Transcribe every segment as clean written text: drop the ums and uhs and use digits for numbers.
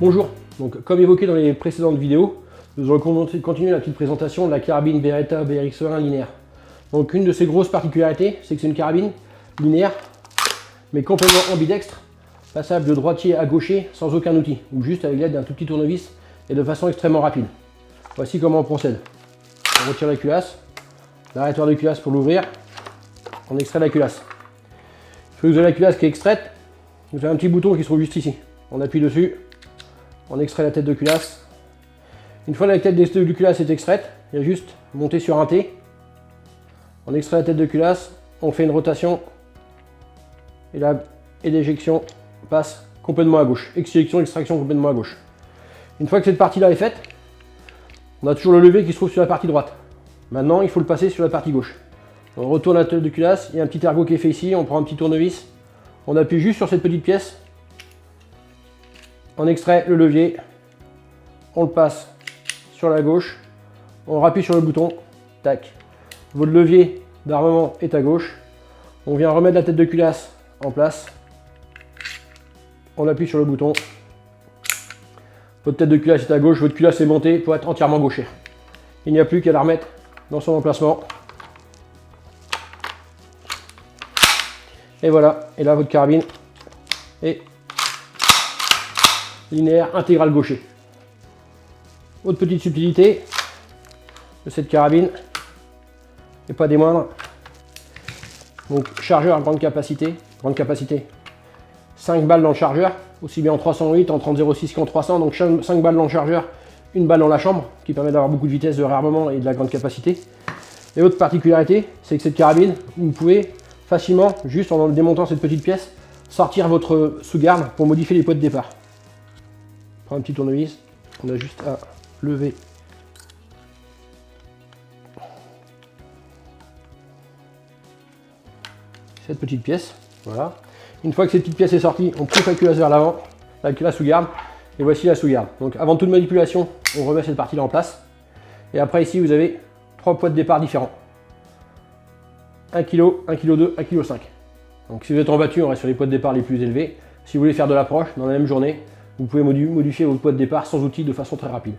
bonjour. Donc, comme évoqué dans les précédentes vidéos, nous allons continuer la petite présentation de la carabine Beretta BRX1 linéaire. Donc une de ses grosses particularités, c'est que c'est une carabine linéaire, mais complètement ambidextre, passable de droitier à gaucher sans aucun outil, ou juste avec l'aide d'un tout petit tournevis et de façon extrêmement rapide. Voici comment on procède. On retire la culasse, l'arrêtoir de culasse pour l'ouvrir, on extrait la culasse. Une fois que vous avez la culasse qui est extraite, vous avez un petit bouton qui se trouve juste ici. On appuie dessus, on extrait la tête de culasse. Une fois la tête de culasse est extraite, il y a juste monter sur un T. On extrait la tête de culasse, on fait une rotation et l'éjection passe complètement à gauche. Exjection, extraction complètement à gauche. Une fois que cette partie-là est faite, on a toujours le levier qui se trouve sur la partie droite. Maintenant, il faut le passer sur la partie gauche. On retourne la tête de culasse, il y a un petit ergot qui est fait ici, on prend un petit tournevis, on appuie juste sur cette petite pièce, on extrait le levier, on le passe sur la gauche, on rappuie sur le bouton, tac. Votre levier d'armement est à gauche, on vient remettre la tête de culasse en place, on appuie sur le bouton, votre tête de culasse est à gauche, votre culasse est montée pour être entièrement gauchère. Il n'y a plus qu'à la remettre dans son emplacement. Et voilà, et là votre carabine est linéaire intégrale gaucher. Autre petite subtilité de cette carabine, et pas des moindres, donc chargeur à grande capacité, 5 balles dans le chargeur, aussi bien en 308, en 30-06 qu'en 300, donc 5 balles dans le chargeur, une balle dans la chambre, qui permet d'avoir beaucoup de vitesse de réarmement et de la grande capacité. Et autre particularité, c'est que cette carabine, vous pouvez facilement, juste en démontant cette petite pièce, sortir votre sous-garde pour modifier les poids de départ. On prend un petit tournevis, on a juste à lever cette petite pièce, voilà. Une fois que cette petite pièce est sortie, on pousse la culasse vers l'avant, la sous-garde, et voici la sous-garde. Donc avant toute manipulation, on remet cette partie-là en place. Et après ici, vous avez 3 poids de départ différents. 1 kg, 1 kg 2, 1 kg 5. Donc si vous êtes en voiture, on reste sur les poids de départ les plus élevés. Si vous voulez faire de l'approche dans la même journée, vous pouvez modifier votre poids de départ sans outil de façon très rapide.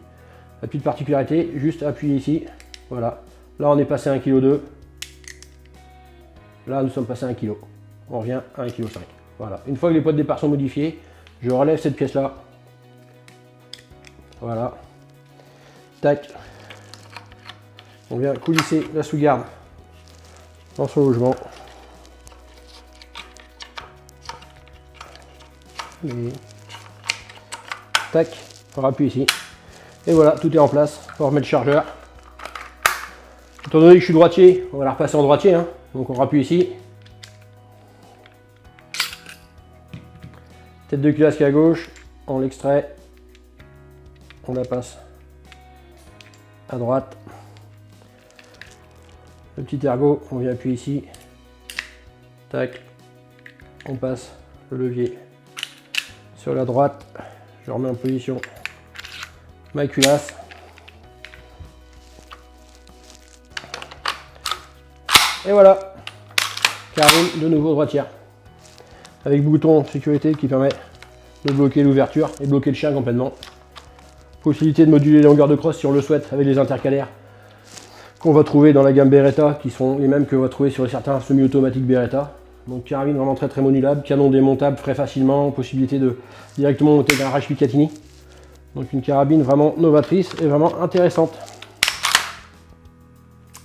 La petite particularité, juste appuyer ici, voilà. Là on est passé à 1 kg 2. Là nous sommes passés à 1 kg. On revient à 1 kg 5. Voilà. Une fois que les poids de départ sont modifiés, je relève cette pièce-là. Voilà. Tac. On vient coulisser la sous-garde dans son logement. Et tac, on appuie ici. Et voilà, tout est en place. On remet le chargeur. Étant donné que je suis droitier, on va la repasser en droitier. Hein. Donc on rappuie ici. Tête de culasse qui est à gauche, on l'extrait. On la passe à droite. Le petit ergot, on vient appuyer ici. Tac. On passe le levier sur la droite. Je remets en position ma culasse. Et voilà. Carabine de nouveau droitière. Avec bouton sécurité qui permet de bloquer l'ouverture et bloquer le chien complètement. Possibilité de moduler les longueurs de crosse si on le souhaite avec les intercalaires qu'on va trouver dans la gamme Beretta, qui sont les mêmes que on va trouver sur certains semi-automatiques Beretta. Donc carabine vraiment très modulable, canon démontable très facilement, possibilité de directement monter dans un garage Picatinny. Donc une carabine vraiment novatrice et vraiment intéressante.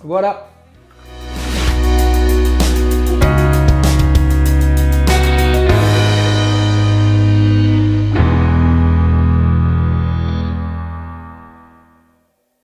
Voilà.